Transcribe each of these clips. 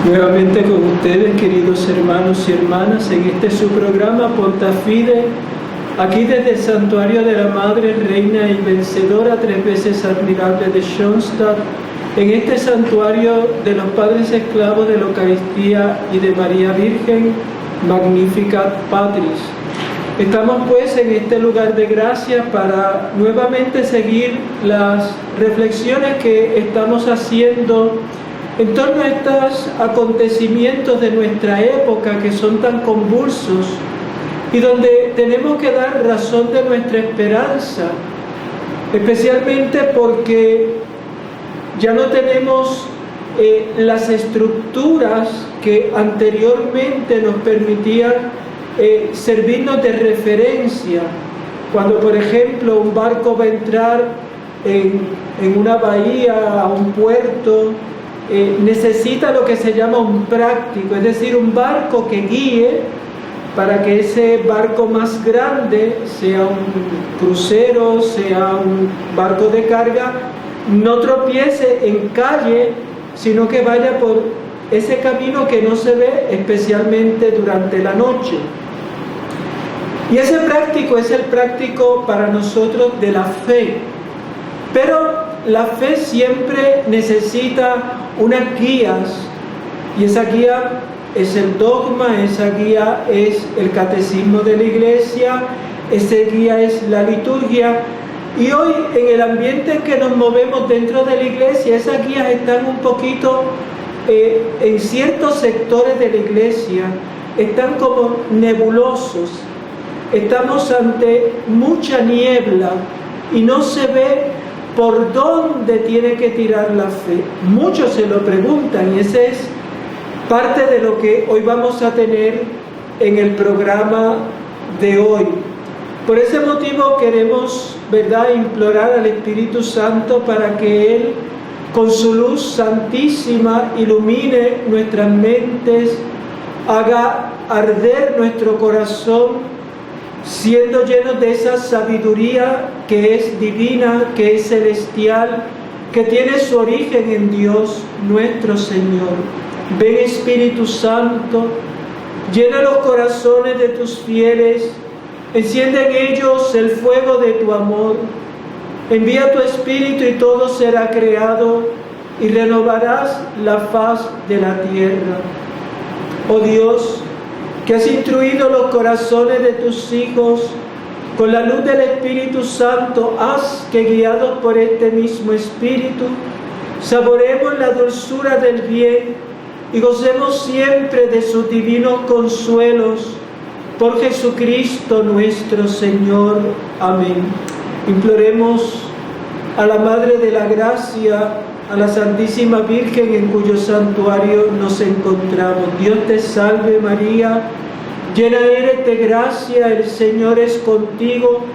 Nuevamente con ustedes, queridos hermanos y hermanas, en este su programa Porta Fide, aquí desde el Santuario de la Madre, Reina y Vencedora, 3 veces admirable de Schoenstatt, en este Santuario de los Padres Esclavos de la Eucaristía y de María Virgen, Magnificat Patris. Estamos pues en este lugar de gracia para nuevamente seguir las reflexiones que estamos haciendo en torno a estos acontecimientos de nuestra época que son tan convulsos y donde tenemos que dar razón de nuestra esperanza, especialmente porque ya no tenemos las estructuras que anteriormente nos permitían servirnos de referencia. Cuando, por ejemplo, un barco va a entrar en una bahía, a un puerto, necesita lo que se llama un práctico, es decir, un barco que guíe para que ese barco más grande, sea un crucero, sea un barco de carga, no tropiece en calle, sino que vaya por ese camino que no se ve, especialmente durante la noche. Y ese práctico es el práctico para nosotros de la fe. Pero la fe siempre necesita unas guías, y esa guía es el dogma, esa guía es el catecismo de la Iglesia, esa guía es la liturgia. Y hoy, en el ambiente en que nos movemos dentro de la Iglesia, esas guías están un poquito, en ciertos sectores de la Iglesia, están como nebulosos. Estamos ante mucha niebla y no se ve por dónde tiene que tirar la fe. Muchos se lo preguntan y ese es parte de lo que hoy vamos a tener en el programa de hoy. Por ese motivo queremos, implorar al Espíritu Santo para que Él, con su luz santísima, ilumine nuestras mentes, haga arder nuestro corazón, siendo llenos de esa sabiduría que es divina, que es celestial, que tiene su origen en Dios nuestro Señor. Ven, Espíritu Santo, llena los corazones de tus fieles, enciende en ellos el fuego de tu amor, envía tu Espíritu y todo será creado y renovarás la faz de la tierra. Oh Dios, que has instruido los corazones de tus hijos, con la luz del Espíritu Santo, haz que, guiados por este mismo Espíritu, saboreemos la dulzura del bien y gocemos siempre de sus divinos consuelos. Por Jesucristo nuestro Señor. Amén. Imploremos a la Madre de la Gracia, a la Santísima Virgen en cuyo santuario nos encontramos. Dios te salve María, llena eres de gracia, el Señor es contigo,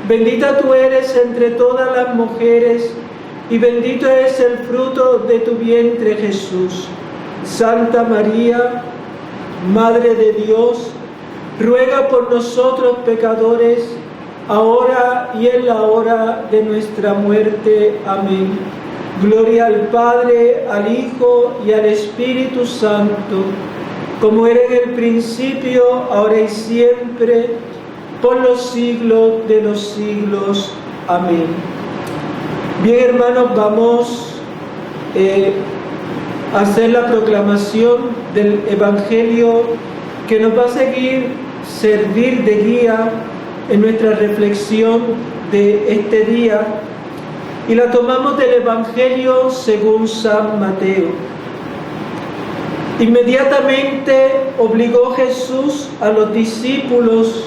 bendita tú eres entre todas las mujeres y bendito es el fruto de tu vientre Jesús. Santa María, Madre de Dios, ruega por nosotros pecadores, ahora y en la hora de nuestra muerte. Amén. Gloria al Padre, al Hijo y al Espíritu Santo, como era en el principio, ahora y siempre, por los siglos de los siglos. Amén. Bien, hermanos, vamos a hacer la proclamación del Evangelio que nos va a servir de guía en nuestra reflexión de este día, y la tomamos del Evangelio según San Mateo. Inmediatamente obligó Jesús a los discípulos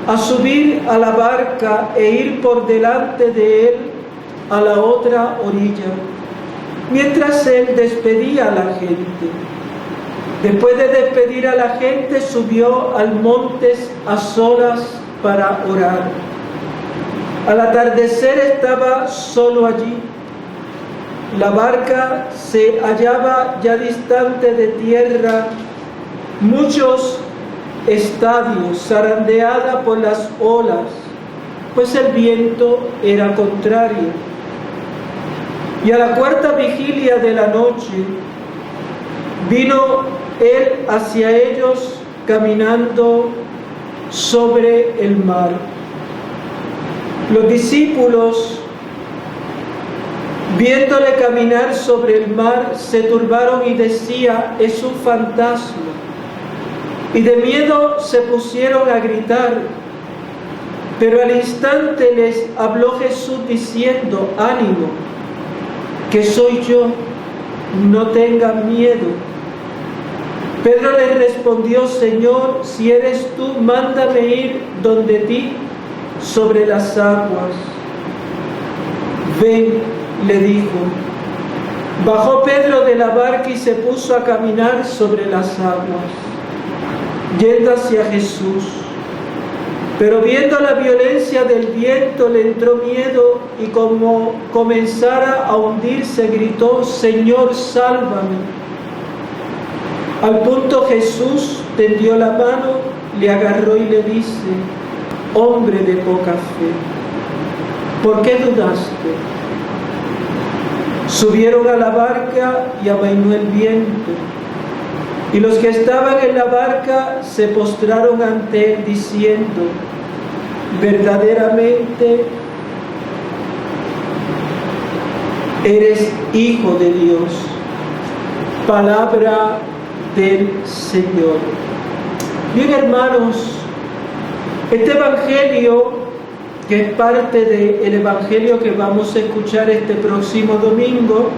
a subir a la barca e ir por delante de él a la otra orilla, mientras él despedía a la gente. Después de despedir a la gente, subió al monte a solas para orar. Al atardecer estaba solo allí. La barca se hallaba ya distante de tierra, muchos estadios, zarandeada por las olas, pues el viento era contrario. Y a la cuarta vigilia de la noche, Vino él hacia ellos caminando sobre el mar. Los discípulos, viéndole caminar sobre el mar, se turbaron y decían: es un fantasma. Y de miedo se pusieron a gritar. Pero al instante les habló Jesús diciendo: ánimo, que soy yo, no tengan miedo. Pedro le respondió: Señor, si eres tú, mándame ir donde ti sobre las aguas. Ven, le dijo. Bajó Pedro de la barca y se puso a caminar sobre las aguas, yendo hacia Jesús. Pero viendo la violencia del viento le entró miedo y como comenzara a hundirse gritó: Señor, sálvame. Al punto Jesús tendió la mano, le agarró y le dice: hombre de poca fe, ¿por qué dudaste? Subieron a la barca y amainó el viento. Y los que estaban en la barca se postraron ante él diciendo: verdaderamente eres Hijo de Dios. Palabra del Señor. Bien, hermanos, este evangelio, que es parte del evangelio que vamos a escuchar este próximo domingo,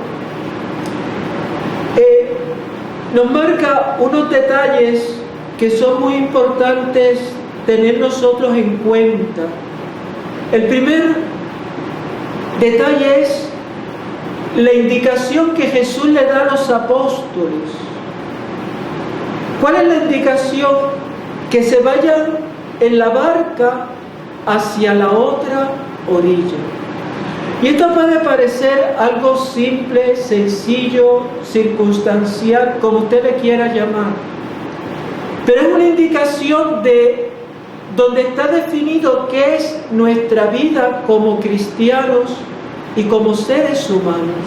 nos marca unos detalles que son muy importantes tener nosotros en cuenta. El primer detalle es la indicación que Jesús le da a los apóstoles. ¿Cuál es la indicación? Que se vayan en la barca hacia la otra orilla. Y esto puede parecer algo simple, sencillo, circunstancial, como usted le quiera llamar. Pero es una indicación de donde está definido qué es nuestra vida como cristianos y como seres humanos.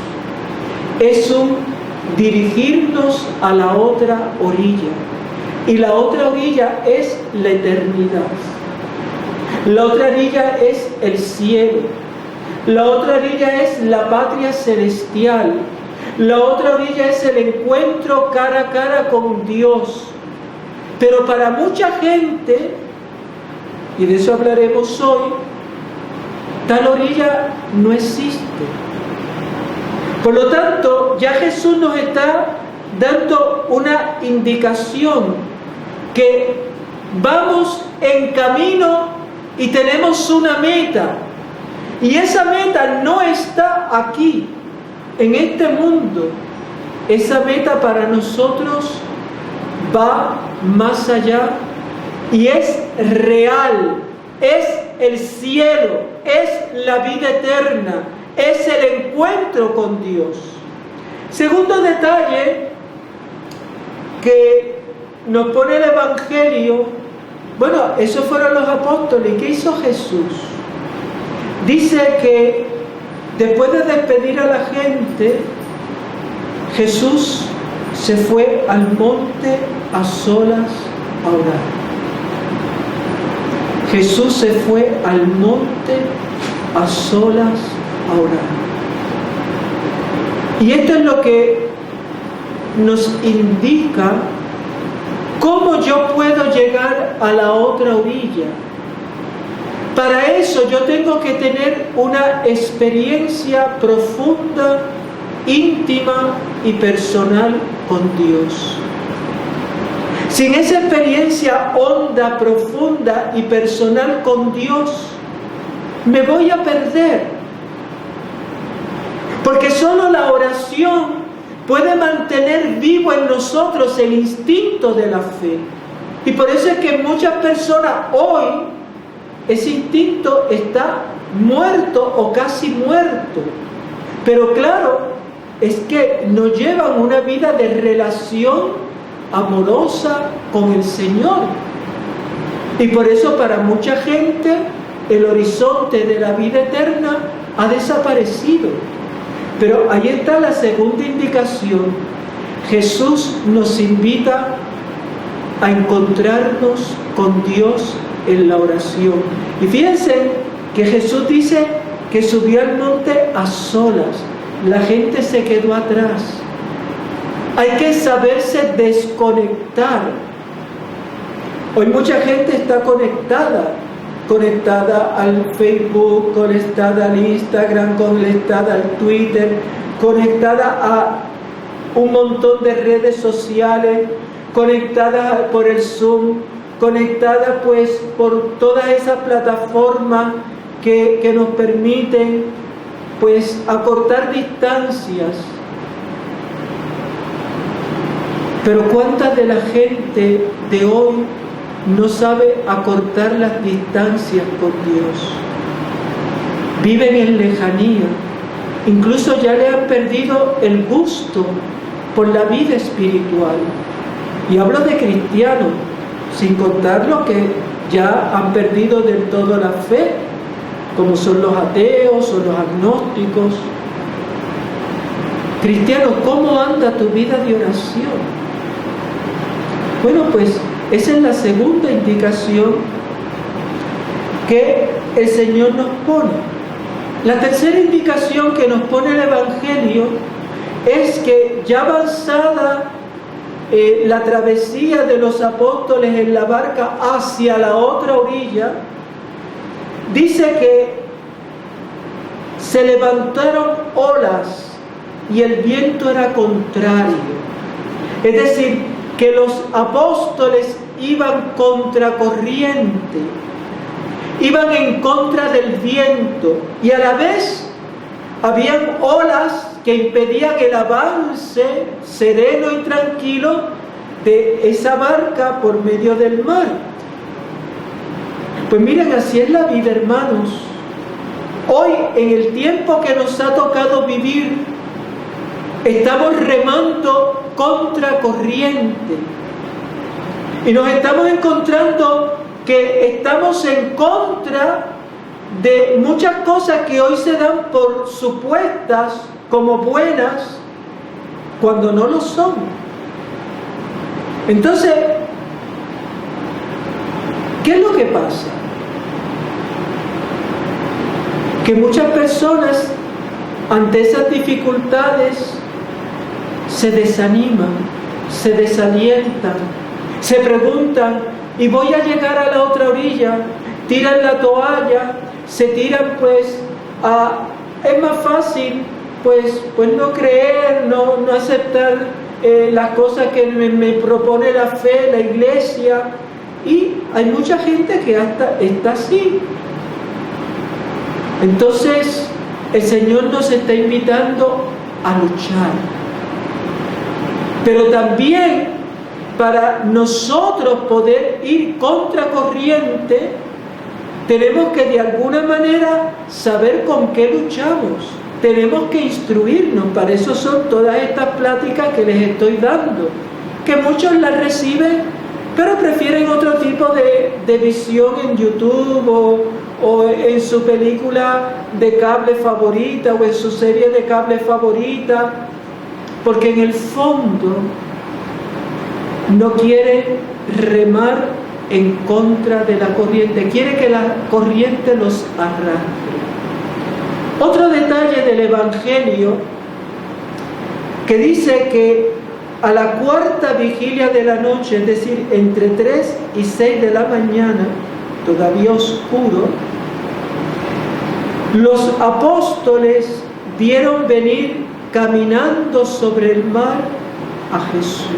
Es un dirigirnos a la otra orilla. Y la otra orilla es la eternidad. La otra orilla es el cielo. La otra orilla es la patria celestial. La otra orilla es el encuentro cara a cara con Dios. Pero para mucha gente, y de eso hablaremos hoy, tal orilla no existe. Por lo tanto, ya Jesús nos está dando una indicación que vamos en camino y tenemos una meta. Y esa meta no está aquí, en este mundo. Esa meta para nosotros va más allá y es real, es el cielo, es la vida eterna, es el encuentro con Dios. Segundo detalle que nos pone el Evangelio, bueno, esos fueron los apóstoles. ¿Qué hizo Jesús? Dice que después de despedir a la gente, Jesús se fue al monte a solas a orar. Jesús se fue al monte a solas a orar. Y esto es lo que nos indica cómo yo puedo llegar a la otra orilla. Para eso yo tengo que tener una experiencia profunda, íntima y personal con Dios. Sin esa experiencia honda, profunda y personal con Dios, me voy a perder. Porque solo la oración puede mantener vivo en nosotros el instinto de la fe. Y por eso es que muchas personas hoy, ese instinto está muerto o casi muerto. Pero claro, es que no llevan una vida de relación amorosa con el Señor. Y por eso para mucha gente el horizonte de la vida eterna ha desaparecido. Pero ahí está la segunda indicación. Jesús nos invita a encontrarnos con Dios en la oración. Y fíjense que Jesús dice que subió al monte a solas. La gente se quedó atrás. Hay que saberse desconectar. Hoy mucha gente está conectada al Facebook, conectada al Instagram, conectada al Twitter, conectada a un montón de redes sociales, conectada por el Zoom, conectada pues por todas esas plataformas que nos permiten pues acortar distancias. Pero ¿cuánta de la gente de hoy no sabe acortar las distancias con Dios? Viven en lejanía, incluso ya le han perdido el gusto por la vida espiritual. Y hablo de cristianos, sin contar los que ya han perdido del todo la fe, como son los ateos o los agnósticos. Cristiano, ¿cómo anda tu vida de oración? Bueno, pues esa es la segunda indicación que el Señor nos pone. La tercera indicación que nos pone el Evangelio es que ya avanzada la travesía de los apóstoles en la barca hacia la otra orilla, dice que se levantaron olas y el viento era contrario. Es decir, que los apóstoles iban contracorriente, iban en contra del viento, y a la vez habían olas que impedían el avance sereno y tranquilo de esa barca por medio del mar. Pues miren, así es la vida, hermanos. Hoy, en el tiempo que nos ha tocado vivir, estamos remando contra corriente y nos estamos encontrando que estamos en contra de muchas cosas que hoy se dan por supuestas como buenas cuando no lo son. Entonces, ¿qué es lo que pasa? Que muchas personas ante esas dificultades se desaniman, se desalientan, se preguntan, ¿y voy a llegar a la otra orilla? Tiran la toalla, se tiran pues a... Es más fácil pues no creer, no aceptar las cosas que me propone la fe, la iglesia. Y hay mucha gente que hasta está así. Entonces el Señor nos está invitando a luchar. Pero también para nosotros poder ir contracorriente, tenemos que de alguna manera saber con qué luchamos. Tenemos que instruirnos. Para eso son todas estas pláticas que les estoy dando, que muchos las reciben, pero prefieren otro tipo de visión en YouTube o en su película de cable favorita o en su serie de cable favorita, porque en el fondo no quiere remar en contra de la corriente, quiere que la corriente los arrastre. Otro detalle del Evangelio que dice que a la cuarta vigilia de la noche, es decir, entre 3 y 6 de la mañana, todavía oscuro, los apóstoles vieron venir caminando sobre el mar a Jesús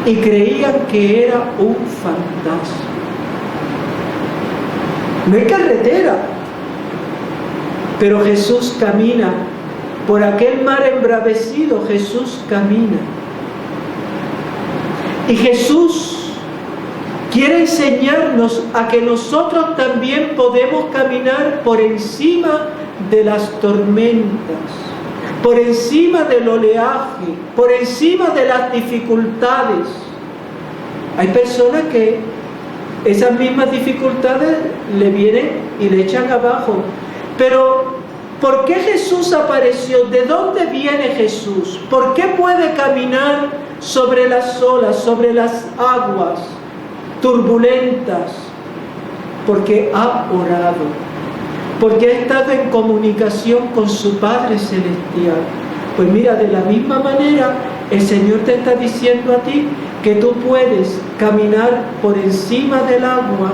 y creían que era un fantasma. No hay carretera, pero Jesús camina por aquel mar embravecido. Jesús camina y Jesús quiere enseñarnos a que nosotros también podemos caminar por encima de las tormentas, por encima del oleaje, por encima de las dificultades. Hay personas que esas mismas dificultades le vienen y le echan abajo, pero ¿Por qué Jesús apareció? ¿De dónde viene Jesús? ¿Por qué puede caminar sobre las olas, sobre las aguas turbulentas? Porque ha orado, porque ha estado en comunicación con su Padre Celestial. Pues mira, de la misma manera, el Señor te está diciendo a ti que tú puedes caminar por encima del agua,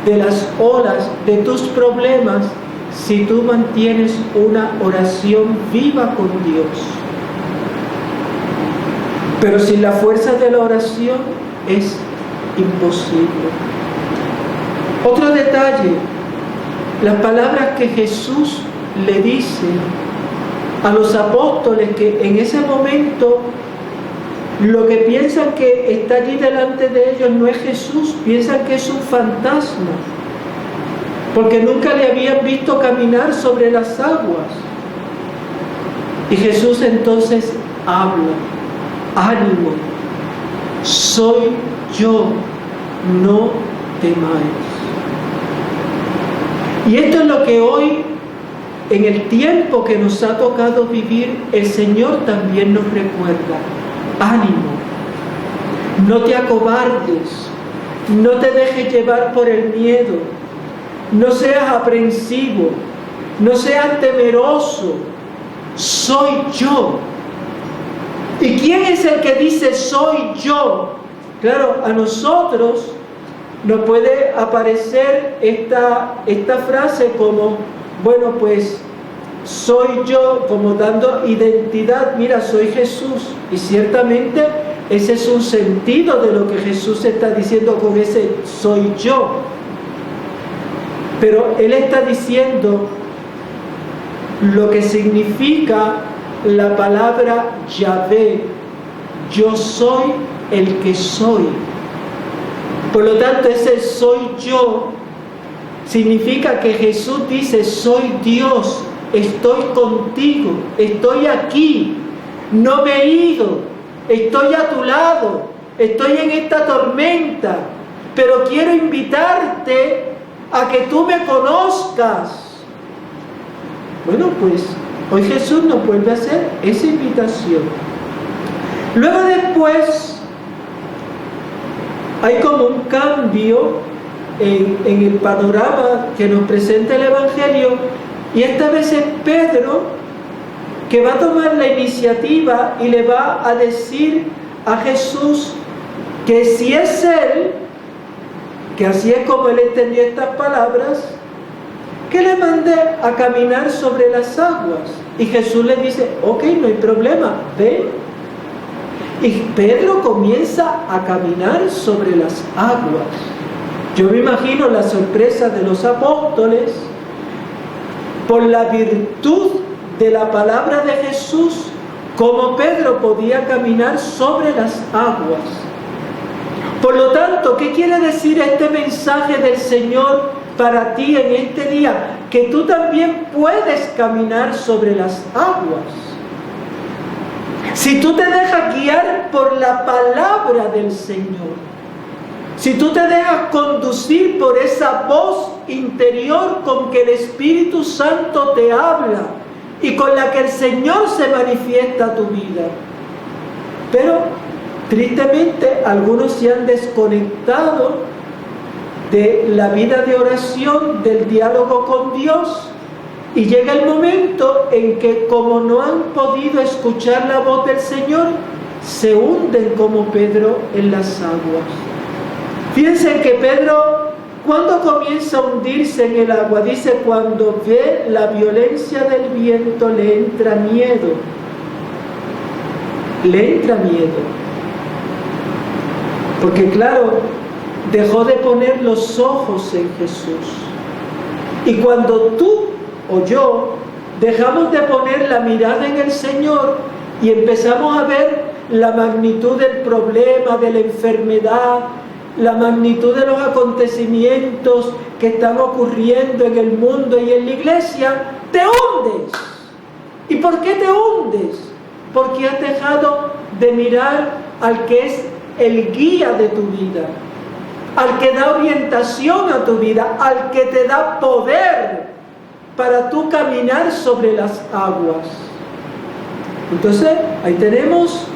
de las olas, de tus problemas, si tú mantienes una oración viva con Dios. Pero sin la fuerza de la oración es imposible. Otro detalle, las palabras que Jesús le dice a los apóstoles, que en ese momento lo que piensan que está allí delante de ellos no es Jesús, piensan que es un fantasma, porque nunca le habían visto caminar sobre las aguas. Y Jesús entonces habla: ánimo, soy yo, no temáis. Y esto es lo que hoy, en el tiempo que nos ha tocado vivir, el Señor también nos recuerda: ánimo, no te acobardes, no te dejes llevar por el miedo, no seas aprensivo, no seas temeroso, soy yo. ¿Y quién es el que dice soy yo? Claro, a nosotros nos puede aparecer esta frase como, bueno, pues soy yo, como dando identidad. Mira, soy Jesús. Y ciertamente ese es un sentido de lo que Jesús está diciendo con ese soy yo. Pero Él está diciendo lo que significa la palabra Yahvé: yo soy el que soy. Por lo tanto, ese soy yo significa que Jesús dice: soy Dios, estoy contigo, estoy aquí, no me he ido, estoy a tu lado, estoy en esta tormenta, pero quiero invitarte a que tú me conozcas. Bueno, pues hoy Jesús nos vuelve a hacer esa invitación. Luego después hay como un cambio en el panorama que nos presenta el Evangelio, y esta vez es Pedro que va a tomar la iniciativa y le va a decir a Jesús que si es Él, que así es como Él entendió estas palabras, que le mande a caminar sobre las aguas. Y Jesús le dice: ok, no hay problema, ven. Y Pedro comienza a caminar sobre las aguas. Yo me imagino la sorpresa de los apóstoles por la virtud de la palabra de Jesús, como Pedro podía caminar sobre las aguas. Por lo tanto, ¿qué quiere decir este mensaje del Señor para ti en este día? Que tú también puedes caminar sobre las aguas. Si tú te dejas guiar por la palabra del Señor, si tú te dejas conducir por esa voz interior con que el Espíritu Santo te habla y con la que el Señor se manifiesta a tu vida. Pero tristemente algunos se han desconectado de la vida de oración, del diálogo con Dios, y llega el momento en que, como no han podido escuchar la voz del Señor, se hunden como Pedro en las aguas. Fíjense que Pedro, ¿cuándo comienza a hundirse en el agua? Dice: cuando ve la violencia del viento le entra miedo. Le entra miedo. Porque claro, dejó de poner los ojos en Jesús. Y cuando tú o yo dejamos de poner la mirada en el Señor y empezamos a ver la magnitud del problema, de la enfermedad, la magnitud de los acontecimientos que están ocurriendo en el mundo y en la iglesia, te hundes. ¿Y por qué te hundes? Porque has dejado de mirar al que es el guía de tu vida, al que da orientación a tu vida, al que te da poder para tú caminar sobre las aguas. Entonces, ahí tenemos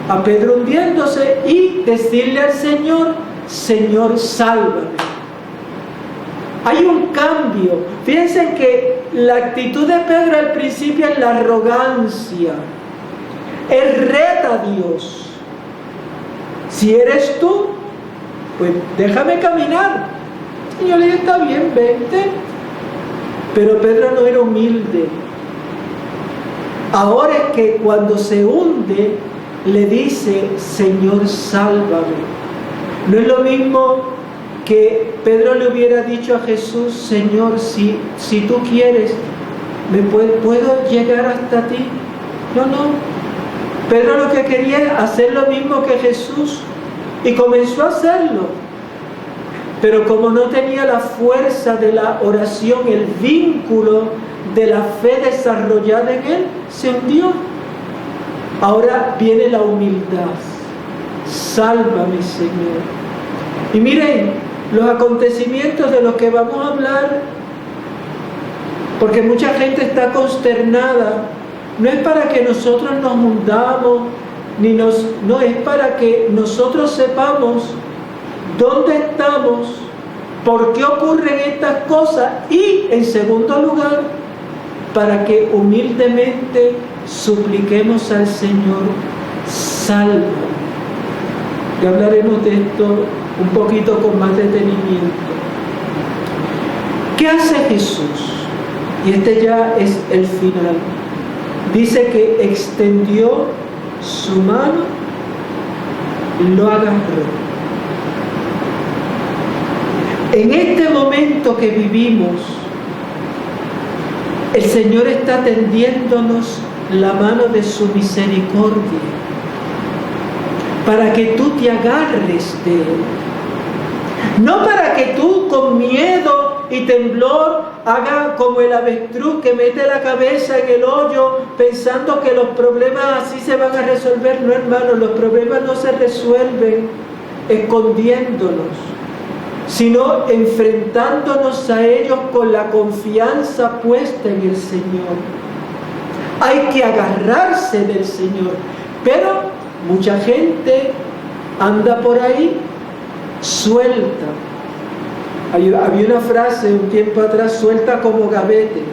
a Pedro hundiéndose y decirle al Señor: Señor, sálvame. Hay un cambio. Fíjense que la actitud de Pedro al principio es la arrogancia. Él reta a Dios. Si eres tú, pues déjame caminar. Y yo le dije: está bien, vente. Pero Pedro no era humilde. Ahora es que cuando se hunde, le dice: Señor, sálvame. No es lo mismo que Pedro le hubiera dicho a Jesús: Señor, si tú quieres, ¿puedo llegar hasta ti? No. Pedro lo que quería es hacer lo mismo que Jesús, y comenzó a hacerlo. Pero como no tenía la fuerza de la oración, el vínculo de la fe desarrollada en él, se hundió. Ahora viene la humildad. Sálvame, Señor. Y miren, los acontecimientos de los que vamos a hablar, porque mucha gente está consternada, no es para que nosotros nos hundamos, no, es para que nosotros sepamos dónde estamos, por qué ocurren estas cosas, y en segundo lugar, para que humildemente supliquemos al Señor: sálvame. Y hablaremos de esto un poquito con más detenimiento. ¿Qué hace Jesús? Y este ya es el final. Dice que extendió su mano y lo agarró. En este momento que vivimos, el Señor está tendiéndonos la mano de su misericordia para que tú te agarres de Él. No para que tú con miedo y temblor hagas como el avestruz que mete la cabeza en el hoyo pensando que los problemas así se van a resolver. No, hermano, los problemas no se resuelven escondiéndonos, sino enfrentándonos a ellos con la confianza puesta en el Señor. Hay que agarrarse del Señor, pero mucha gente anda por ahí suelta. Había una frase un tiempo atrás: suelta como gavete.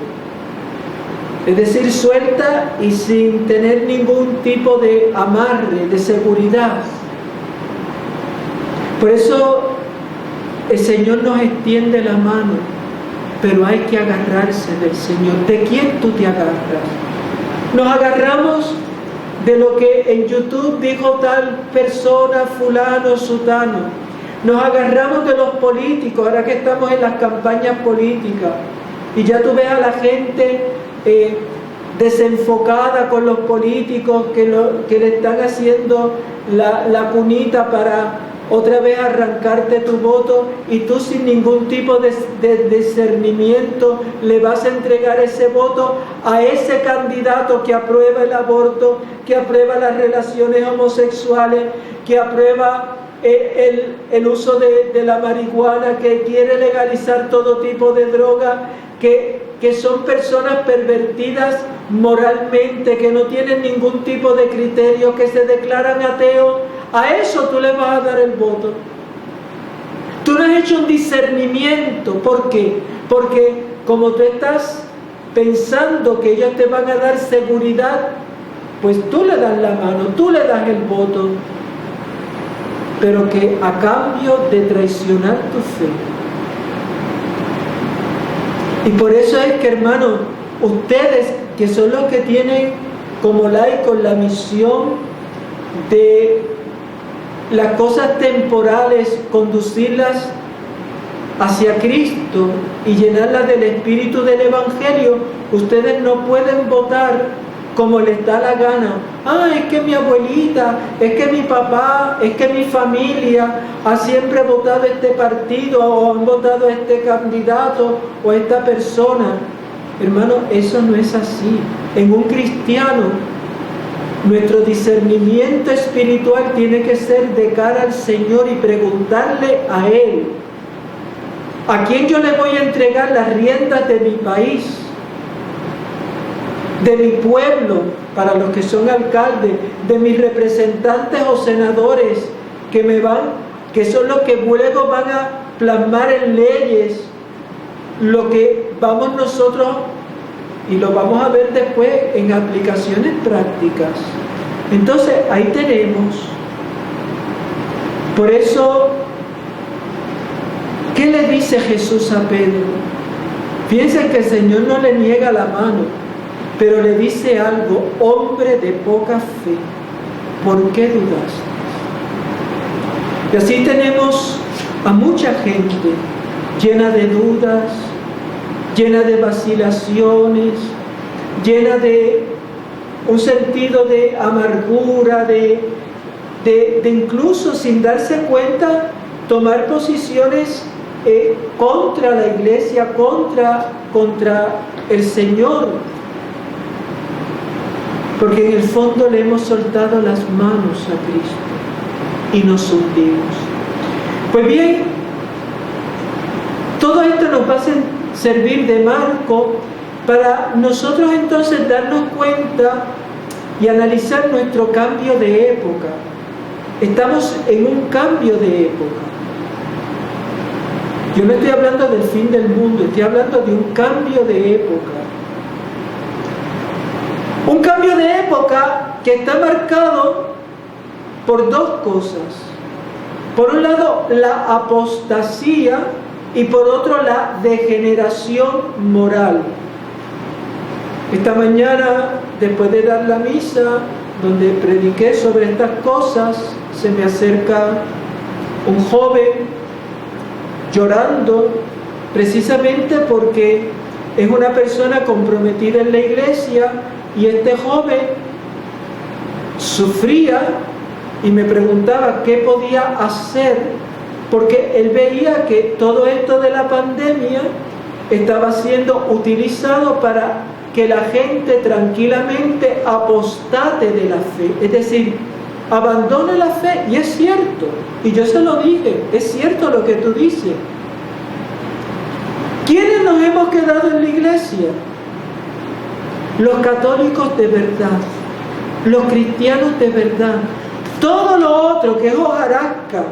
Es decir, suelta y sin tener ningún tipo de amarre, de seguridad. Por eso el Señor nos extiende la mano, pero hay que agarrarse del Señor. ¿De quién tú te agarras? Nos agarramos de lo que en YouTube dijo tal persona, fulano, sutano. Nos agarramos de los políticos, ahora que estamos en las campañas políticas, y ya tú ves a la gente desenfocada con los políticos que le están haciendo la cunita para otra vez arrancarte tu voto, y tú sin ningún tipo de discernimiento le vas a entregar ese voto a ese candidato que aprueba el aborto, que aprueba las relaciones homosexuales, que aprueba el uso de la marihuana, que quiere legalizar todo tipo de droga, que son personas pervertidas moralmente, que no tienen ningún tipo de criterio, que se declaran ateos. A eso tú le vas a dar el voto. Tú no has hecho un discernimiento. ¿Por qué? Porque como tú estás pensando que ellos te van a dar seguridad, pues tú le das la mano, tú le das el voto, pero que a cambio de traicionar tu fe. Y por eso es que, hermanos, ustedes que son los que tienen como laicos la misión de las cosas temporales, conducirlas hacia Cristo y llenarlas del espíritu del Evangelio, ustedes no pueden votar como les da la gana. Es que mi abuelita, es que mi papá, es que mi familia ha siempre votado este partido, o han votado a este candidato o a esta persona. Hermano, eso no es así. En un cristiano, nuestro discernimiento espiritual tiene que ser de cara al Señor y preguntarle a Él: ¿A quién yo le voy a entregar las riendas de mi país, de mi pueblo, para los que son alcaldes, de mis representantes o senadores que son los que luego van a plasmar en leyes lo que vamos nosotros, y lo vamos a ver después en aplicaciones prácticas? Entonces ahí tenemos. Por eso, ¿qué le dice Jesús a Pedro? Fíjense que el Señor no le niega la mano, pero le dice algo: hombre de poca fe, ¿por qué dudaste? Y así tenemos a mucha gente llena de dudas, llena de vacilaciones, llena de un sentido de amargura, de incluso sin darse cuenta tomar posiciones contra la iglesia, contra el Señor, porque en el fondo le hemos soltado las manos a Cristo y nos hundimos. Pues bien, todo esto nos va a servir de marco para nosotros entonces darnos cuenta y analizar nuestro cambio de época. Estamos en un cambio de época. Yo no estoy hablando del fin del mundo, estoy hablando de un cambio de época. Un cambio de época que está marcado por dos cosas. Por un lado, la apostasía, y por otro, la degeneración moral. Esta mañana, después de dar la misa, donde prediqué sobre estas cosas, se me acerca un joven llorando, precisamente porque es una persona comprometida en la iglesia, y este joven sufría y me preguntaba qué podía hacer, porque él veía que todo esto de la pandemia estaba siendo utilizado para que la gente tranquilamente apostate de la fe, es decir, abandone la fe. Y es cierto, y yo se lo dije, es cierto lo que tú dices. ¿Quiénes nos hemos quedado en la iglesia? Los católicos de verdad, los cristianos de verdad. Todo lo otro, que es hojarasca,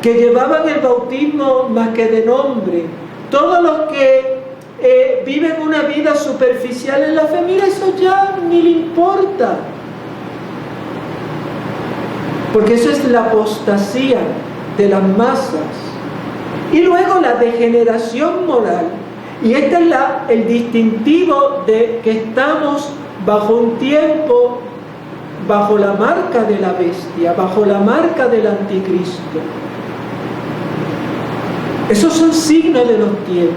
que llevaban el bautismo más que de nombre, todos los que viven una vida superficial en la fe, mira, eso ya ni le importa, porque eso es la apostasía de las masas. Y luego la degeneración moral, y este es el distintivo de que estamos bajo un tiempo, bajo la marca de la bestia, bajo la marca del anticristo. Esos son signos de los tiempos.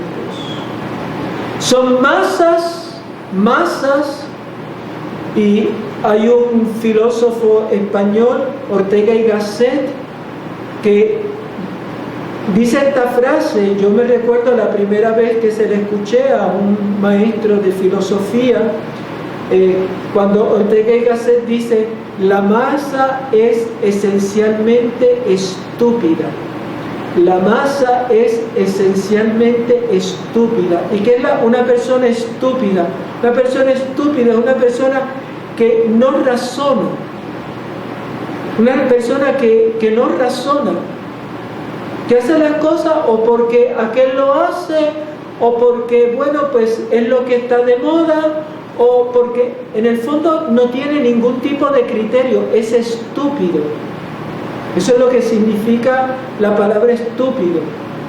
Son masas, y hay un filósofo español, Ortega y Gasset, que dice esta frase. Yo me recuerdo la primera vez que se la escuché a un maestro de filosofía, cuando Ortega y Gasset dice: la masa es esencialmente estúpida. La masa es esencialmente estúpida. ¿Y qué es una persona estúpida? Una persona estúpida es una persona que no razona. Una persona que no razona, que hace las cosas o porque aquel lo hace, o porque, bueno, pues es lo que está de moda, o porque en el fondo no tiene ningún tipo de criterio, es estúpido. Eso es lo que significa la palabra estúpido.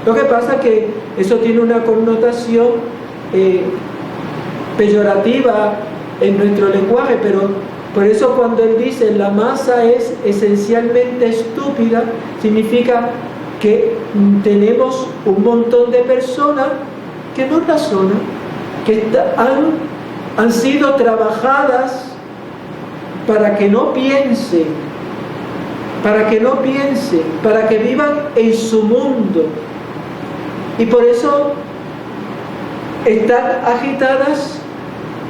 Lo que pasa es que eso tiene una connotación peyorativa en nuestro lenguaje, pero por eso cuando él dice la masa es esencialmente estúpida, significa que tenemos un montón de personas que no razonan, que han sido trabajadas para que no piensen, para que vivan en su mundo, y por eso están agitadas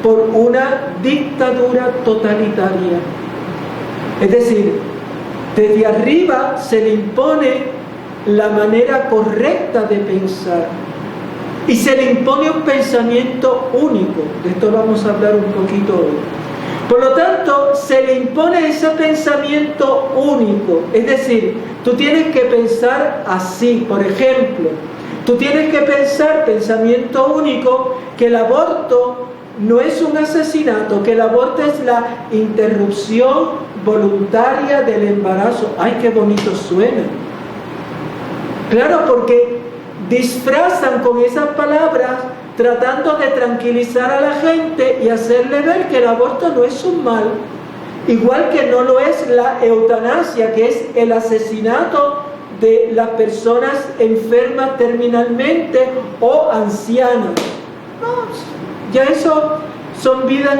por una dictadura totalitaria. Es decir, desde arriba se le impone la manera correcta de pensar y se le impone un pensamiento único. De esto vamos a hablar un poquito hoy. Por lo tanto, se le impone ese pensamiento único. Es decir, tú tienes que pensar así. Por ejemplo, tú tienes que pensar, pensamiento único, que el aborto no es un asesinato, que el aborto es la interrupción voluntaria del embarazo. ¡Ay, qué bonito suena! Claro, porque disfrazan con esas palabras tratando de tranquilizar a la gente y hacerle ver que el aborto no es un mal, igual que no lo es la eutanasia, que es el asesinato de las personas enfermas terminalmente o ancianas. No, ya eso son vidas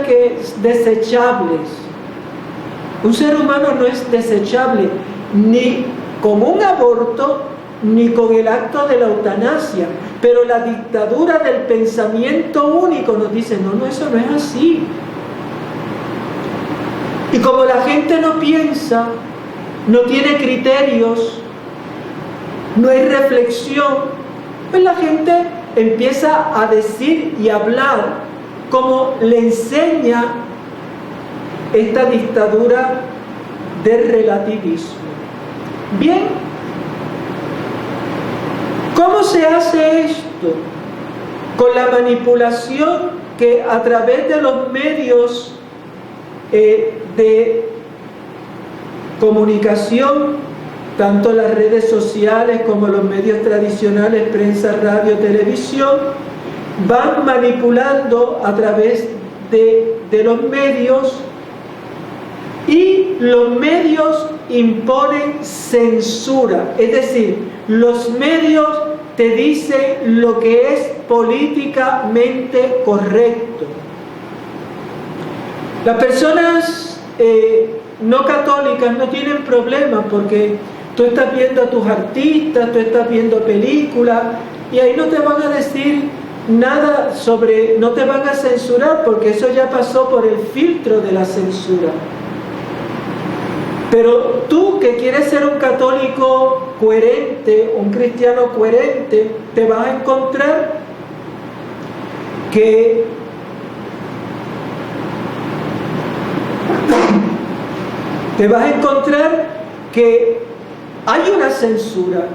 desechables. Un ser humano no es desechable ni con un aborto ni con el acto de la eutanasia, pero la dictadura del pensamiento único nos dice, no, eso no es así. Y como la gente no piensa, no tiene criterios, no hay reflexión, pues la gente empieza a decir y hablar como le enseña esta dictadura del relativismo. Bien, ¿cómo se hace esto? Con la manipulación que a través de los medios de comunicación, tanto las redes sociales como los medios tradicionales, prensa, radio, televisión, van manipulando a través de los medios, y los medios imponen censura, es decir, los medios te dicen lo que es políticamente correcto. Las personas no católicas no tienen problemas porque tú estás viendo a tus artistas, tú estás viendo películas y ahí no te van a decir nada sobre, no te van a censurar porque eso ya pasó por el filtro de la censura. Pero tú que quieres ser un católico coherente, un cristiano coherente, te vas a encontrar que hay una censura,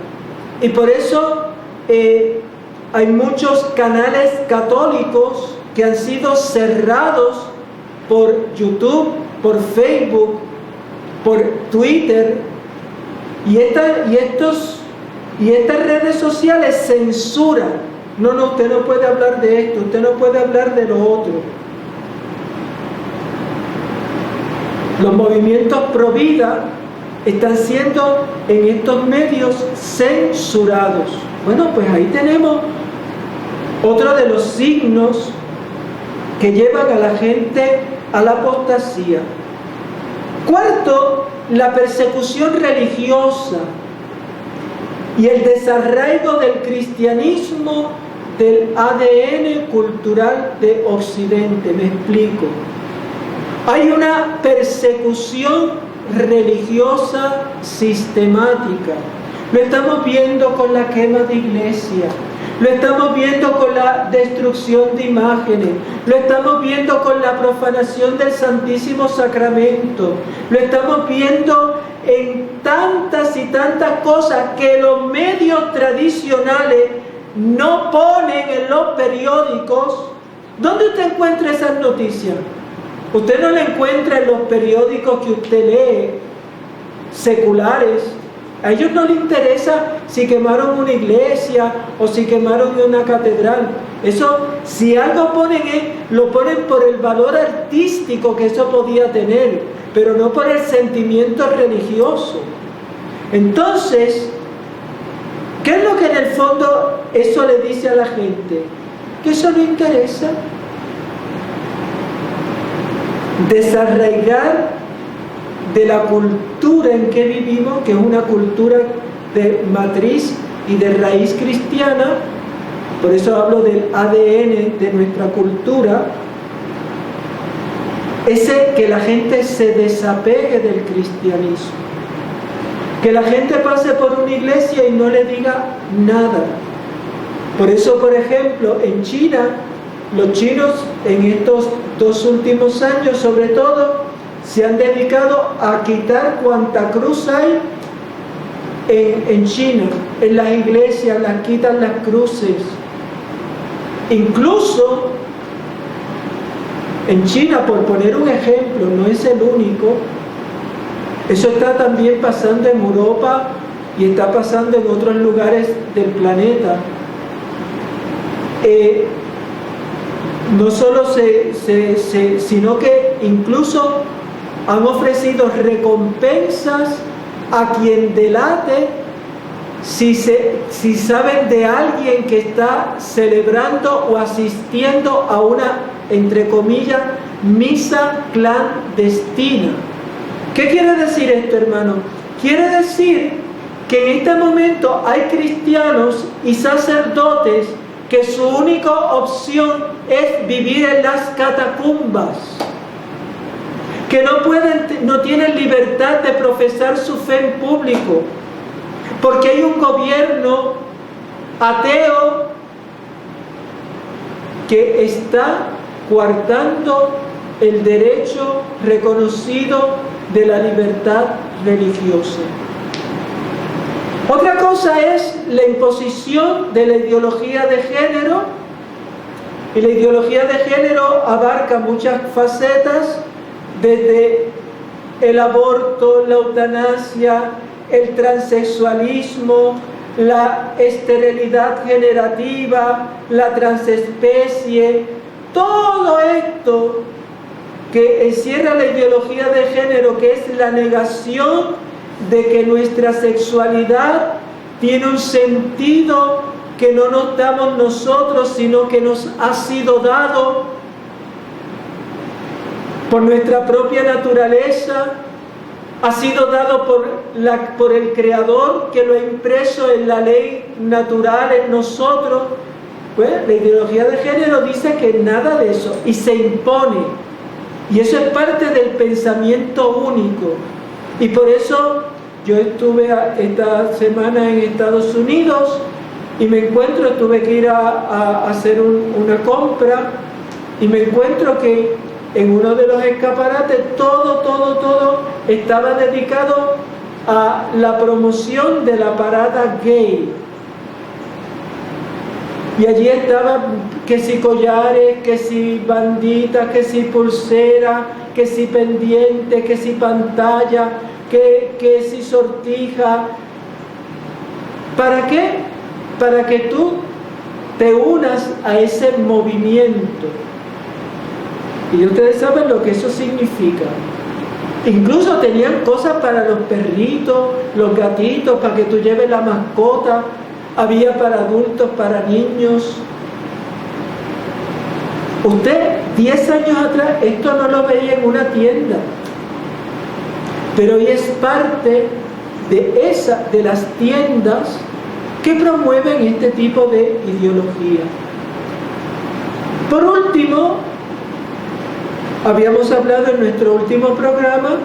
y por eso hay muchos canales católicos que han sido cerrados por YouTube, por Facebook, por Twitter, y estas redes sociales censuran. No, usted no puede hablar de esto, usted no puede hablar de lo otro. Los movimientos pro vida están siendo en estos medios censurados. Bueno, pues ahí tenemos otro de los signos que llevan a la gente a la apostasía. Cuarto, la persecución religiosa y el desarraigo del cristianismo del ADN cultural de Occidente. Me explico. Hay una persecución religiosa sistemática. Lo estamos viendo con la quema de iglesias, lo estamos viendo con la destrucción de imágenes, lo estamos viendo con la profanación del Santísimo Sacramento, lo estamos viendo en tantas y tantas cosas que los medios tradicionales no ponen en los periódicos. ¿Dónde usted encuentra esas noticias? Usted no la encuentra en los periódicos que usted lee, seculares. A ellos no les interesa si quemaron una iglesia o si quemaron una catedral. Eso, si algo ponen, lo ponen por el valor artístico que eso podía tener, pero no por el sentimiento religioso. Entonces, ¿qué es lo que en el fondo eso le dice a la gente? Que eso no interesa. Desarraigar de la cultura en que vivimos, que es una cultura de matriz y de raíz cristiana. Por eso hablo del ADN de nuestra cultura, ese que la gente se desapegue del cristianismo. Que la gente pase por una iglesia y no le diga nada. Por eso, por ejemplo, en China, los chinos en estos 2 últimos años, sobre todo, se han dedicado a quitar cuanta cruz hay en China. En las iglesias las quitan las cruces. Incluso en China, por poner un ejemplo, no es el único, eso está también pasando en Europa y está pasando en otros lugares del planeta. No solo sino que incluso han ofrecido recompensas a quien delate si saben de alguien que está celebrando o asistiendo a una, entre comillas, misa clandestina. ¿Qué quiere decir esto, hermano? Quiere decir que en este momento hay cristianos y sacerdotes que su única opción es vivir en las catacumbas, que no tienen libertad de profesar su fe en público, porque hay un gobierno ateo que está coartando el derecho reconocido de la libertad religiosa. Otra cosa es la imposición de la ideología de género, y la ideología de género abarca muchas facetas, desde el aborto, la eutanasia, el transexualismo, la esterilidad generativa, la transespecie, todo esto que encierra la ideología de género, que es la negación de que nuestra sexualidad tiene un sentido que no nos damos nosotros, sino que nos ha sido dado por nuestra propia naturaleza, ha sido dado por el Creador, que lo ha impreso en la ley natural en nosotros. Pues la ideología de género dice que nada de eso, y se impone, y eso es parte del pensamiento único. Y por eso yo estuve esta semana en Estados Unidos y tuve que ir a hacer una compra, y me encuentro que en uno de los escaparates todo estaba dedicado a la promoción de la parada gay. Y allí estaban que si collares, que si banditas, que si pulsera, que si pendiente, que si pantalla, que si sortija. ¿Para qué? Para que tú te unas a ese movimiento. Y ustedes saben lo que eso significa. Incluso tenían cosas para los perritos, los gatitos, para que tú lleves la mascota. Había para adultos, para niños. Usted, 10 años atrás, esto no lo veía en una tienda. Pero hoy es parte de las tiendas que promueven este tipo de ideología. Por último, habíamos hablado en nuestro último programa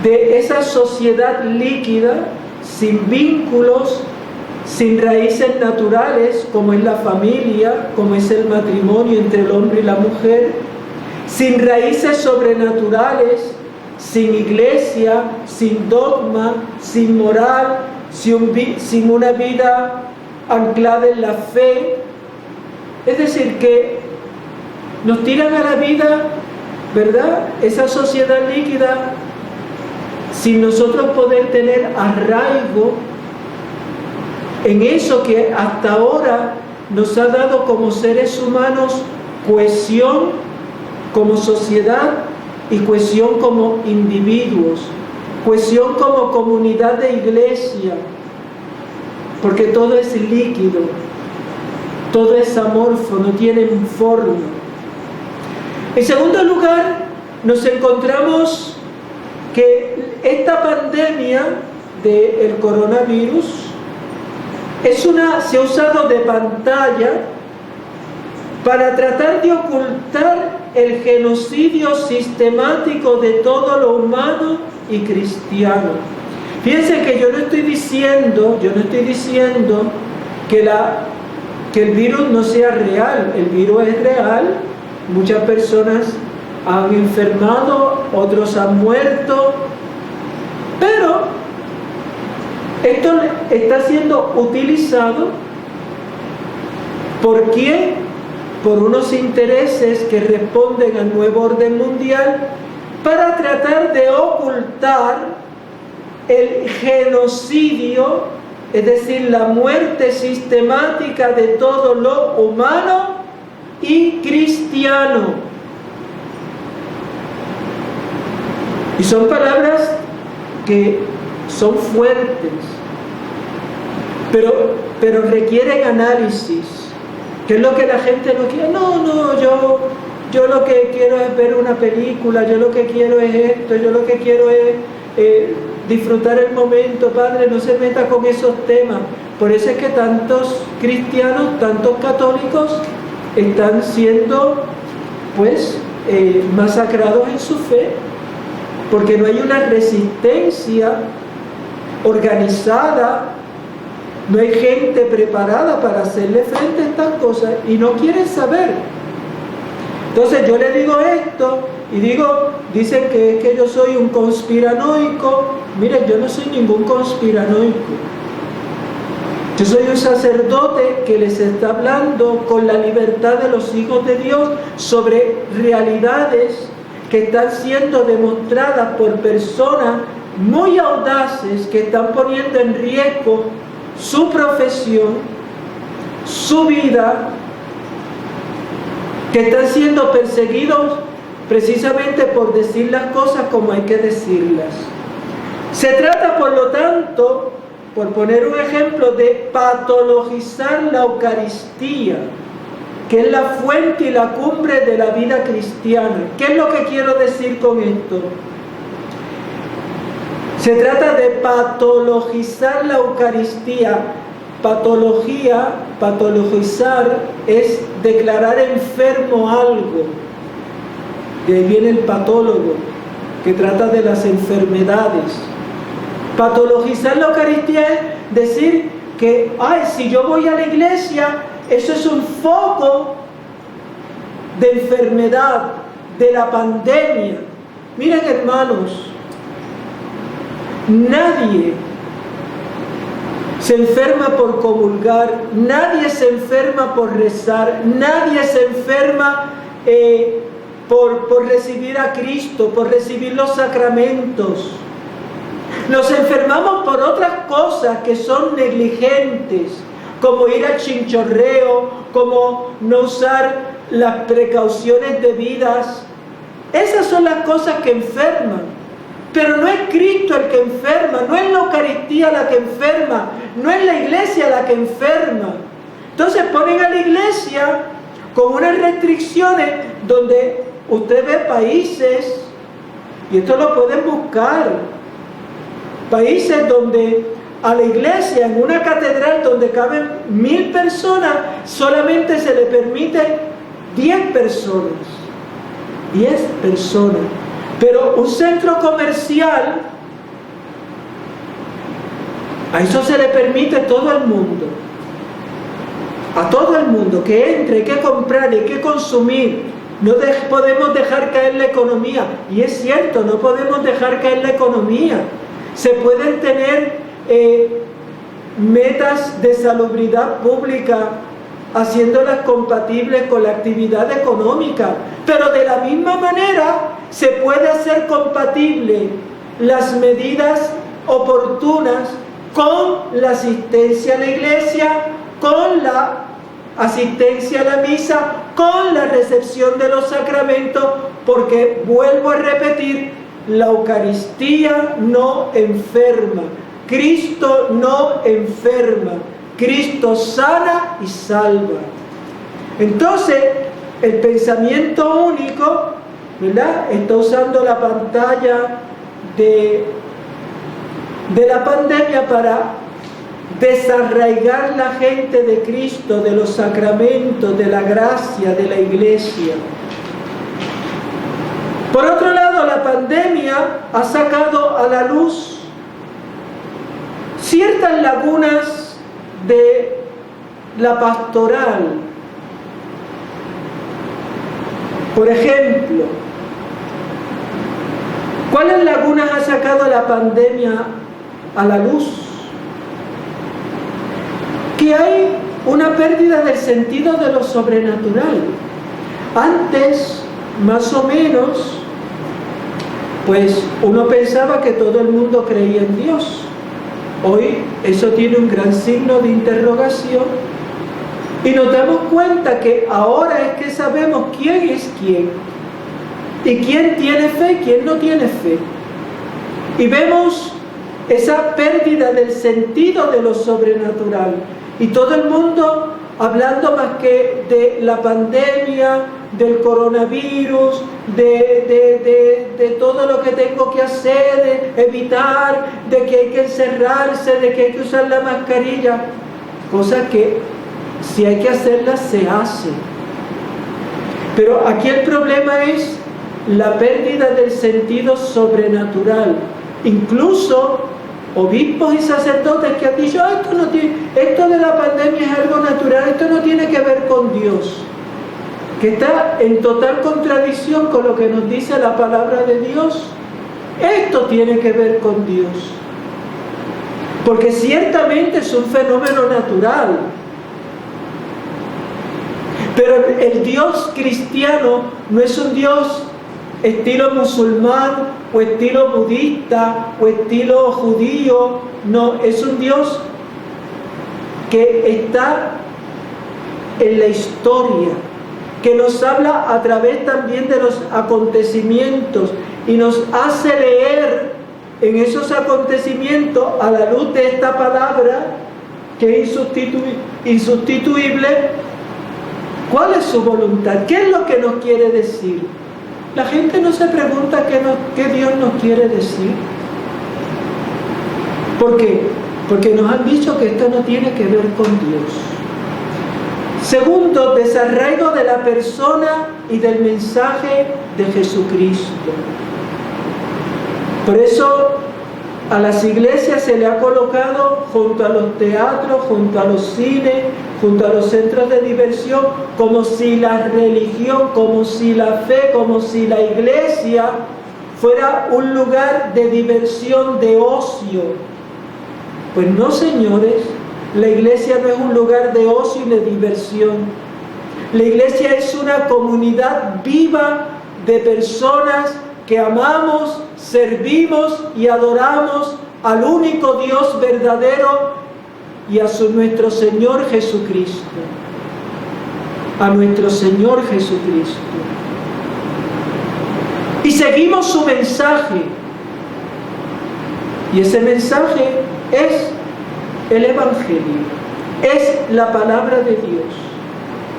de esa sociedad líquida, sin vínculos, sin raíces naturales, como es la familia, como es el matrimonio entre el hombre y la mujer, sin raíces sobrenaturales, sin iglesia, sin dogma, sin moral, sin una vida anclada en la fe. Es decir, que nos tiran a la vida, ¿verdad?, esa sociedad líquida, sin nosotros poder tener arraigo en eso que hasta ahora nos ha dado como seres humanos cohesión como sociedad y cohesión como individuos, cohesión como comunidad de iglesia, porque todo es líquido, todo es amorfo, no tiene forma. En segundo lugar, nos encontramos que esta pandemia del coronavirus se ha usado de pantalla para tratar de ocultar el genocidio sistemático de todo lo humano y cristiano. Fíjense que yo no estoy diciendo que el virus no sea real. El virus es real. Muchas personas han enfermado, otros han muerto, pero esto está siendo utilizado ¿por quién? Por unos intereses que responden al nuevo orden mundial para tratar de ocultar el genocidio, es decir, la muerte sistemática de todo lo humano y cristiano. Y son palabras que son fuertes, pero requieren análisis. ¿Qué es lo que la gente no quiere? No, yo lo que quiero es ver una película, yo lo que quiero es esto, yo lo que quiero es disfrutar el momento. Padre, no se meta con esos temas. Por eso es que tantos cristianos, tantos católicos están siendo masacrados en su fe, porque no hay una resistencia organizada, no hay gente preparada para hacerle frente a estas cosas y no quieren saber. Entonces yo le digo esto y dicen que es que yo soy un conspiranoico. Miren, yo no soy ningún conspiranoico. Yo soy un sacerdote que les está hablando con la libertad de los hijos de Dios sobre realidades que están siendo demostradas por personas muy audaces que están poniendo en riesgo su profesión, su vida, que están siendo perseguidos precisamente por decir las cosas como hay que decirlas. Se trata, por lo tanto, por poner un ejemplo, de patologizar la Eucaristía, que es la fuente y la cumbre de la vida cristiana. ¿Qué es lo que quiero decir con esto? Se trata de patologizar la Eucaristía. Patologizar es declarar enfermo algo. De ahí viene el patólogo, que trata de las enfermedades. Patologizar la Eucaristía es decir que, si yo voy a la iglesia, eso es un foco de enfermedad, de la pandemia. Miren, hermanos, nadie se enferma por comulgar, nadie se enferma por rezar, nadie se enferma por recibir a Cristo, por recibir los sacramentos. Nos enfermamos por otras cosas que son negligentes, como ir al chinchorreo, como no usar las precauciones debidas. Esas son las cosas que enferman. Pero no es Cristo el que enferma, no es la Eucaristía la que enferma, no es la iglesia la que enferma. Entonces ponen a la iglesia con unas restricciones donde usted ve países, y esto lo pueden buscar, países donde a la iglesia, en una catedral donde caben 1000 personas, solamente se le permite 10 personas. 10 personas. Pero un centro comercial, a eso se le permite a todo el mundo. A todo el mundo, que entre, hay que comprar, hay que consumir. No podemos dejar caer la economía. Y es cierto, no podemos dejar caer la economía. Se pueden tener metas de salubridad pública, haciéndolas compatibles con la actividad económica. Pero de la misma manera se puede hacer compatible las medidas oportunas con la asistencia a la iglesia, con la asistencia a la misa, con la recepción de los sacramentos, porque, vuelvo a repetir, la Eucaristía no enferma, Cristo no enferma, Cristo sana y salva. Entonces, el pensamiento único, ¿verdad?, está usando la pantalla de la pandemia para desarraigar la gente de Cristo, de los sacramentos, de la gracia, de la iglesia. Por otro lado, la pandemia ha sacado a la luz ciertas lagunas de la pastoral. Por ejemplo, ¿cuáles lagunas ha sacado la pandemia a la luz? Que hay una pérdida del sentido de lo sobrenatural. Antes, más o menos, pues uno pensaba que todo el mundo creía en Dios. Hoy eso tiene un gran signo de interrogación y nos damos cuenta que ahora es que sabemos quién es quién y quién tiene fe y quién no tiene fe. Y vemos esa pérdida del sentido de lo sobrenatural y todo el mundo hablando más que de la pandemia, del coronavirus, de todo lo que tengo que hacer, de evitar, de que hay que encerrarse, de que hay que usar la mascarilla, cosa que si hay que hacerla se hace. Pero aquí el problema es la pérdida del sentido sobrenatural. Incluso obispos y sacerdotes que han dicho, esto de la pandemia es algo natural, esto no tiene que ver con Dios, que está en total contradicción con lo que nos dice la palabra de Dios. Esto tiene que ver con Dios, porque ciertamente es un fenómeno natural, pero el Dios cristiano no es un Dios estilo musulmán o estilo budista o estilo judío. No, es un Dios que está en la historia, que nos habla a través también de los acontecimientos y nos hace leer en esos acontecimientos a la luz de esta palabra que es insustituible, cuál es su voluntad, qué es lo que nos quiere decir. La gente no se pregunta qué Dios nos quiere decir. ¿Por qué? Porque nos han dicho que esto no tiene que ver con Dios. Segundo, desarraigo de la persona y del mensaje de Jesucristo. Por eso a las iglesias se le ha colocado junto a los teatros, junto a los cines, junto a los centros de diversión, como si la religión, como si la fe, como si la iglesia fuera un lugar de diversión, de ocio. Pues no, señores, la iglesia no es un lugar de ocio y de diversión. La iglesia es una comunidad viva de personas que amamos, servimos y adoramos al único Dios verdadero y a nuestro Señor Jesucristo. A nuestro Señor Jesucristo. Y seguimos su mensaje. Y ese mensaje es el Evangelio. Es la palabra de Dios.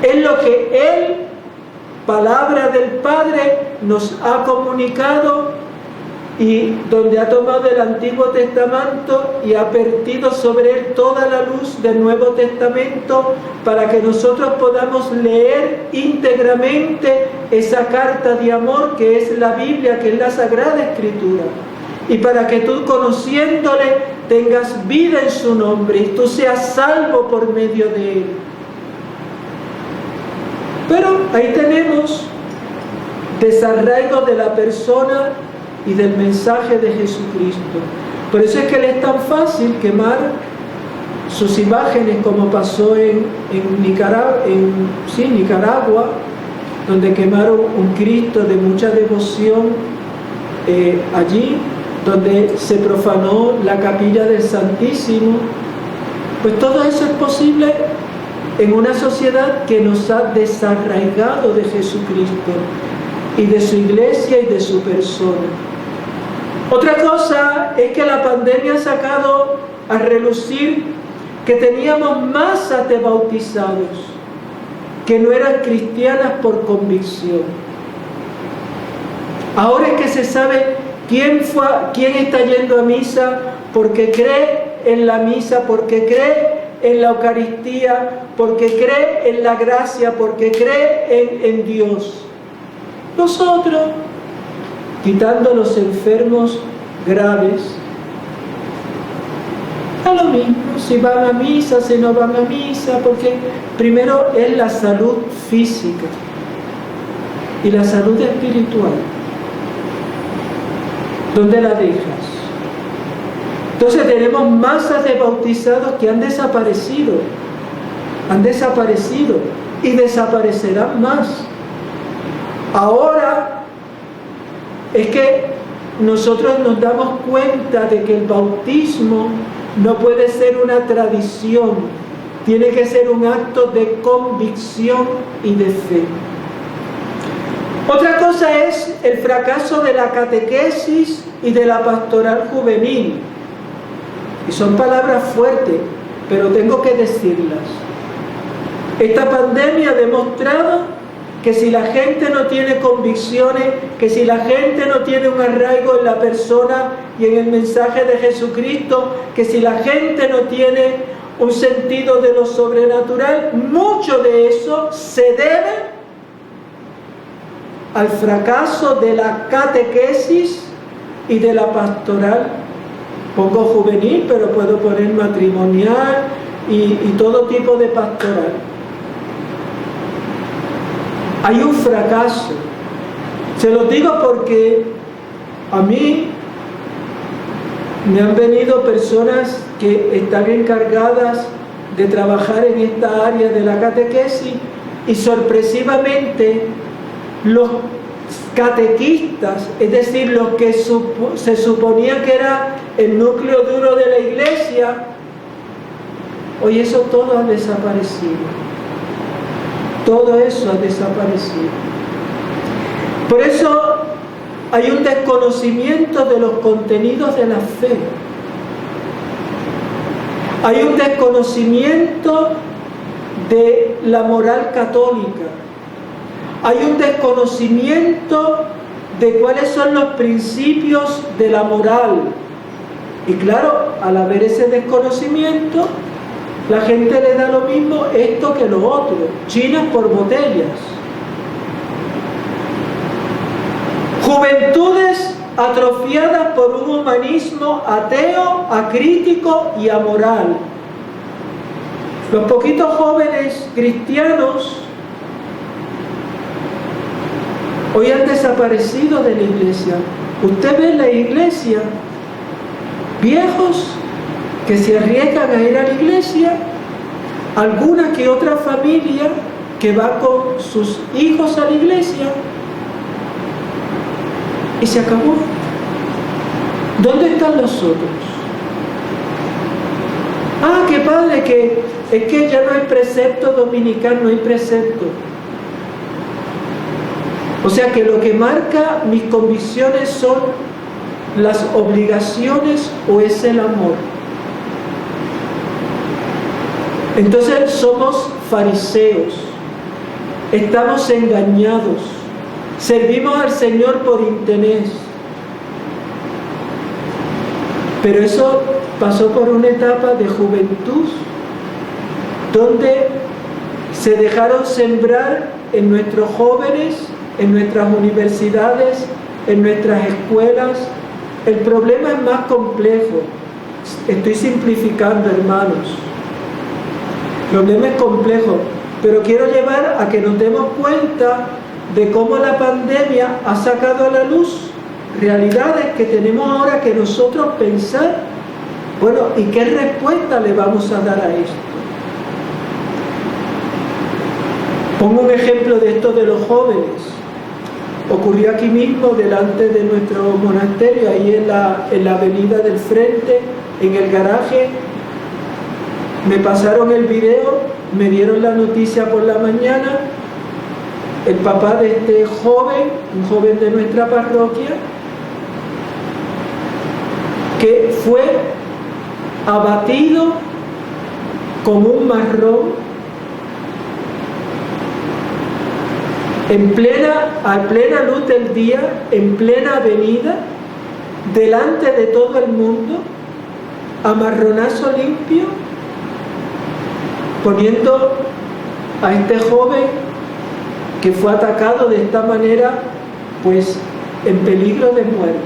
Es lo que Él, palabra del Padre, nos ha comunicado y donde ha tomado el Antiguo Testamento y ha vertido sobre él toda la luz del Nuevo Testamento para que nosotros podamos leer íntegramente esa carta de amor que es la Biblia, que es la Sagrada Escritura, y para que tú, conociéndole, tengas vida en su nombre y tú seas salvo por medio de él. Pero ahí tenemos desarraigo de la persona y del mensaje de Jesucristo. Por eso es que le es tan fácil quemar sus imágenes, como pasó en Nicaragua, donde quemaron un Cristo de mucha devoción allí, donde se profanó la capilla del Santísimo. Pues todo eso es posible en una sociedad que nos ha desarraigado de Jesucristo y de su iglesia y de su persona. Otra cosa es que la pandemia ha sacado a relucir que teníamos masas de bautizados que no eran cristianas por convicción. Ahora es que se sabe quién está yendo a misa porque cree en la misa, porque cree en la Eucaristía, porque cree en la gracia, porque cree en Dios. Nosotros, quitando los enfermos graves, Da lo mismo si van a misa, si no van a misa, porque primero es la salud física y la salud espiritual. ¿Dónde la dejas? Entonces tenemos masas de bautizados que han desaparecido y desaparecerán más. Ahora es que nosotros nos damos cuenta de que el bautismo no puede ser una tradición, tiene que ser un acto de convicción y de fe. Otra cosa es el fracaso de la catequesis y de la pastoral juvenil. Y son palabras fuertes, pero tengo que decirlas. Esta pandemia ha demostrado que si la gente no tiene convicciones, que si la gente no tiene un arraigo en la persona y en el mensaje de Jesucristo, que si la gente no tiene un sentido de lo sobrenatural, mucho de eso se debe al fracaso de la catequesis y de la pastoral. Pongo juvenil, pero puedo poner matrimonial y todo tipo de pastoral. Hay un fracaso. Se lo digo porque a mí me han venido personas que están encargadas de trabajar en esta área de la catequesis y sorpresivamente los catequistas, es decir, los que se suponía que era el núcleo duro de la iglesia, hoy eso todo ha desaparecido. Todo eso ha desaparecido. Por eso hay un desconocimiento de los contenidos de la fe. Hay un desconocimiento de la moral católica. Hay un desconocimiento de cuáles son los principios de la moral. Y claro, al haber ese desconocimiento, la gente le da lo mismo esto que lo otro. Chinas por botellas. Juventudes atrofiadas por un humanismo ateo, acrítico y amoral. Los poquitos jóvenes cristianos hoy han desaparecido de la iglesia. Usted ve en la iglesia viejos que se arriesgan a ir a la iglesia, alguna que otra familia que va con sus hijos a la iglesia y se acabó. ¿Dónde están los otros? Ah, qué padre, que es que ya no hay precepto dominical, no hay precepto. O sea que lo que marca mis convicciones son las obligaciones o es el amor. Entonces somos fariseos, estamos engañados, servimos al Señor por interés. Pero eso pasó por una etapa de juventud donde se dejaron sembrar en nuestros jóvenes, en nuestras universidades, en nuestras escuelas. El problema es más complejo. Estoy simplificando, hermanos. El problema es complejo, pero quiero llevar a que nos demos cuenta de cómo la pandemia ha sacado a la luz realidades que tenemos ahora que nosotros pensar, bueno, ¿y qué respuesta le vamos a dar a esto? Pongo un ejemplo de esto de los jóvenes. Ocurrió aquí mismo, delante de nuestro monasterio, ahí en la avenida del frente, en el garaje. Me pasaron el video, me dieron la noticia por la mañana. El papá de este joven, un joven de nuestra parroquia, que fue abatido como un marrón a plena luz del día, en plena avenida, delante de todo el mundo, a marronazo limpio, poniendo a este joven que fue atacado de esta manera, pues en peligro de muerte.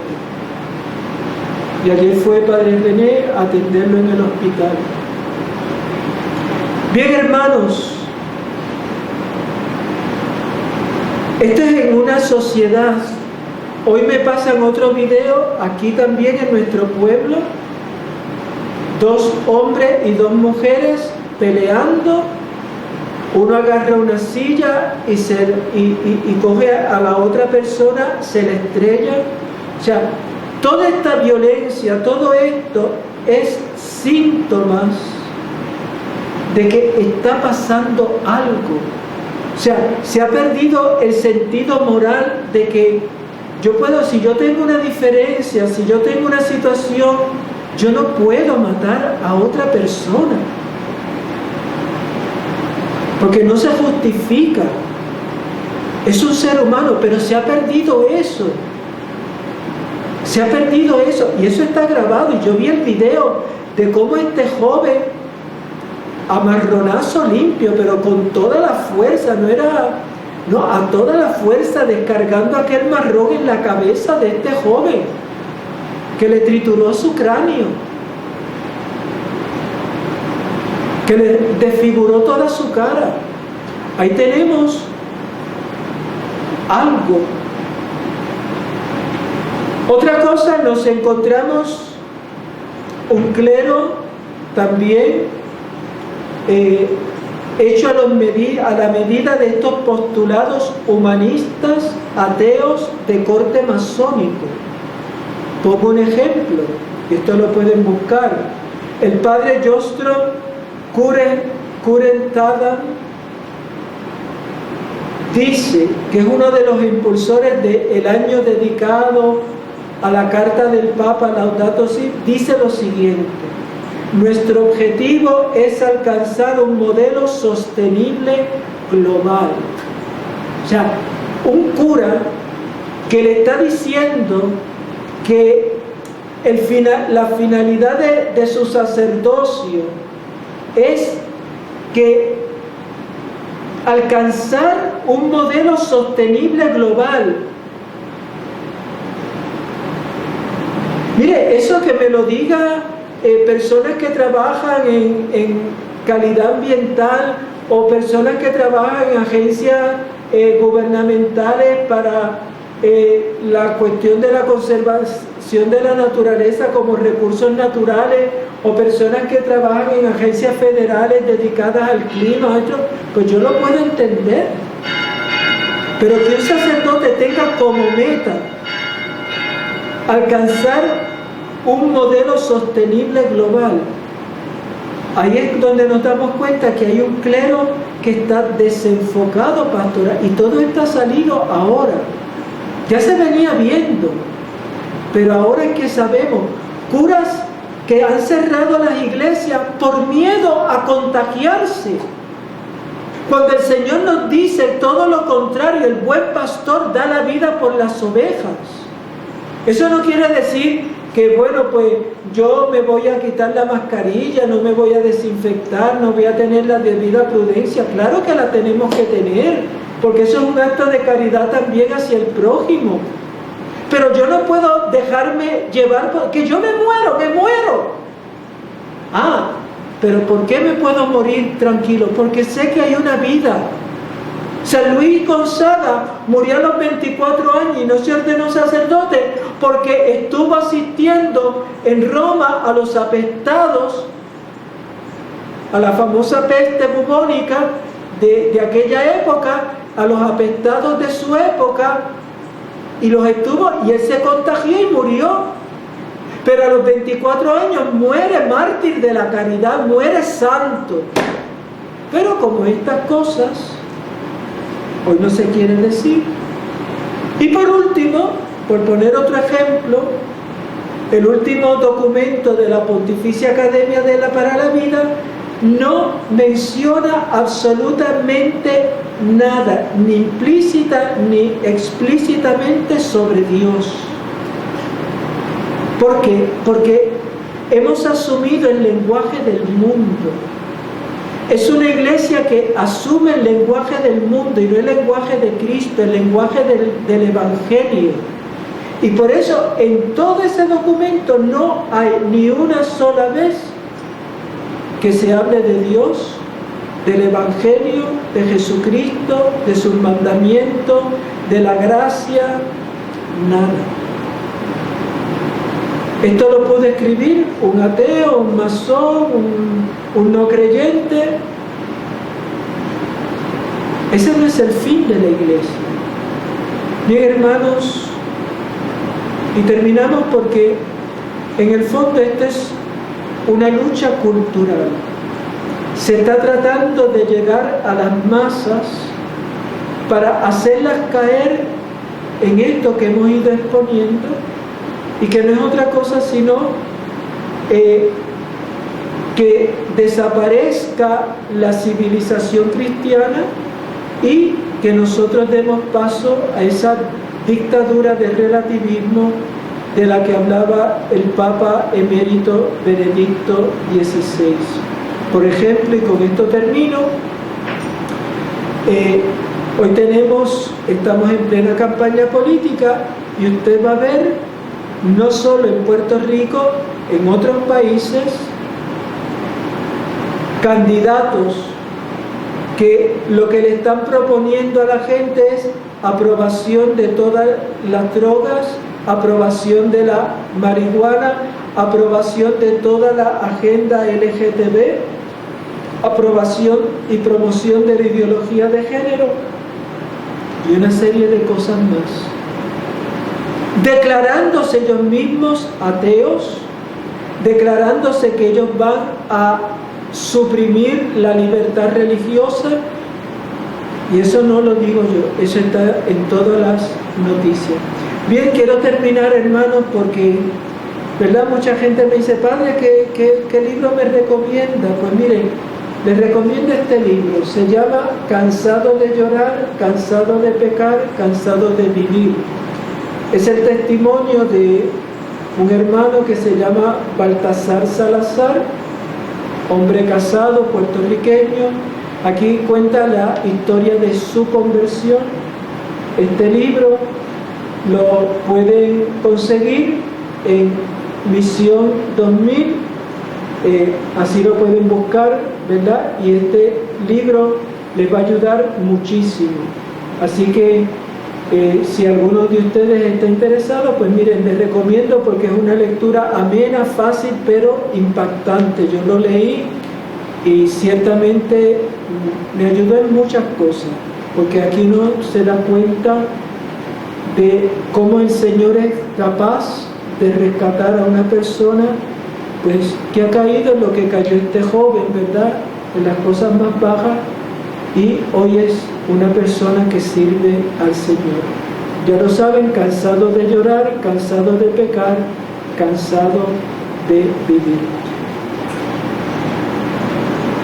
Y ayer fue Padre René a atenderlo en el hospital. Bien, hermanos, esto es en una sociedad. Hoy me pasan otro video, aquí también en nuestro pueblo, 2 hombres y 2 mujeres peleando. Uno agarra una silla y coge a la otra persona, se le estrella. O sea, toda esta violencia, todo esto es síntomas de que está pasando algo. O sea, se ha perdido el sentido moral de que si yo tengo una diferencia, si yo tengo una situación, yo no puedo matar a otra persona. Porque no se justifica. Es un ser humano, pero se ha perdido eso. Se ha perdido eso. Y eso está grabado. Y yo vi el video de cómo este joven, a marronazo limpio, pero con toda la fuerza, a toda la fuerza, descargando aquel marrón en la cabeza de este joven, que le trituró su cráneo, que le desfiguró toda su cara. Ahí tenemos algo. Otra cosa, nos encontramos un clero también hecho a la medida de estos postulados humanistas, ateos de corte masónico. Pongo un ejemplo, esto lo pueden buscar. El padre Jostrom Kurentada dice, que es uno de los impulsores del año dedicado a la carta del Papa Laudato Si, dice lo siguiente: nuestro objetivo es alcanzar un modelo sostenible global. O sea, un cura que le está diciendo que la finalidad de su sacerdocio es que alcanzar un modelo sostenible global. Mire, eso que me lo diga personas que trabajan en calidad ambiental o personas que trabajan en agencias gubernamentales para la cuestión de la conservación de la naturaleza como recursos naturales, o personas que trabajan en agencias federales dedicadas al clima, pues yo lo puedo entender. Pero que un sacerdote tenga como meta alcanzar un modelo sostenible global, ahí es donde nos damos cuenta que hay un clero que está desenfocado pastoral, y todo esto ha salido ahora. Ya se venía viendo, pero ahora es que sabemos. Curas que han cerrado las iglesias por miedo a contagiarse, cuando el Señor nos dice todo lo contrario: el buen pastor da la vida por las ovejas. Eso no quiere decir que, bueno, pues yo me voy a quitar la mascarilla, no me voy a desinfectar, no voy a tener la debida prudencia. Claro que la tenemos que tener, porque eso es un acto de caridad también hacia el prójimo. Pero yo no puedo dejarme llevar porque yo me muero. Ah, pero ¿por qué me puedo morir tranquilo? Porque sé que hay una vida. San Luis Gonzaga murió a los 24 años y no se ordenó sacerdote porque estuvo asistiendo en Roma a los apestados, a la famosa peste bubónica de aquella época, a los apestados de su época, y él se contagió y murió. Pero a los 24 años muere mártir de la caridad, muere santo. Pero como estas cosas hoy no se quieren decir. Y por último, por poner otro ejemplo, el último documento de la Pontificia Academia para la Vida no menciona absolutamente nada, ni implícita ni explícitamente, sobre Dios. ¿Por qué? Porque hemos asumido el lenguaje del mundo. Es una iglesia que asume el lenguaje del mundo y no el lenguaje de Cristo, el lenguaje del Evangelio. Y por eso en todo ese documento no hay ni una sola vez que se hable de Dios, del Evangelio, de Jesucristo, de sus mandamientos, de la gracia, nada. Esto lo puede escribir un ateo, un masón, un no creyente. Ese no es el fin de la iglesia. Bien, hermanos, y terminamos porque en el fondo esta es una lucha cultural. Se está tratando de llegar a las masas para hacerlas caer en esto que hemos ido exponiendo, y que no es otra cosa sino que desaparezca la civilización cristiana y que nosotros demos paso a esa dictadura de relativismo de la que hablaba el Papa emérito Benedicto XVI. Por ejemplo, y con esto termino, hoy estamos en plena campaña política, y usted va a ver, no solo en Puerto Rico, en otros países, candidatos que lo que le están proponiendo a la gente es aprobación de todas las drogas, aprobación de la marihuana, aprobación de toda la agenda LGTB, aprobación y promoción de la ideología de género y una serie de cosas más. Declarándose ellos mismos ateos, declarándose que ellos van a suprimir la libertad religiosa, y eso no lo digo yo, eso está en todas las noticias. Bien, quiero terminar, hermanos, porque, ¿verdad? Mucha gente me dice, padre, ¿qué libro me recomienda? Pues miren, les recomiendo este libro, se llama Cansado de llorar, cansado de pecar, cansado de vivir. Es el testimonio de un hermano que se llama Baltasar Salazar, hombre casado, puertorriqueño. Aquí cuenta la historia de su conversión. Este libro lo pueden conseguir en Misión 2000, así lo pueden buscar, ¿verdad? Y este libro les va a ayudar muchísimo. Así que si alguno de ustedes está interesado, pues miren, les recomiendo, porque es una lectura amena, fácil, pero impactante. Yo lo leí y ciertamente me ayudó en muchas cosas, porque aquí uno se da cuenta de cómo el Señor es capaz de rescatar a una persona, pues, que ha caído en lo que cayó este joven, ¿verdad? En las cosas más bajas, y hoy es una persona que sirve al Señor. Ya lo saben, cansado de llorar, cansado de pecar, cansado de vivir.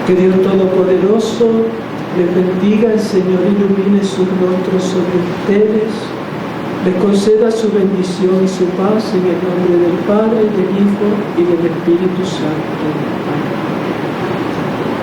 Que Dios Todopoderoso les bendiga, el Señor ilumine sus rostros sobre ustedes, les conceda su bendición y su paz en el nombre del Padre, del Hijo y del Espíritu Santo. Amén.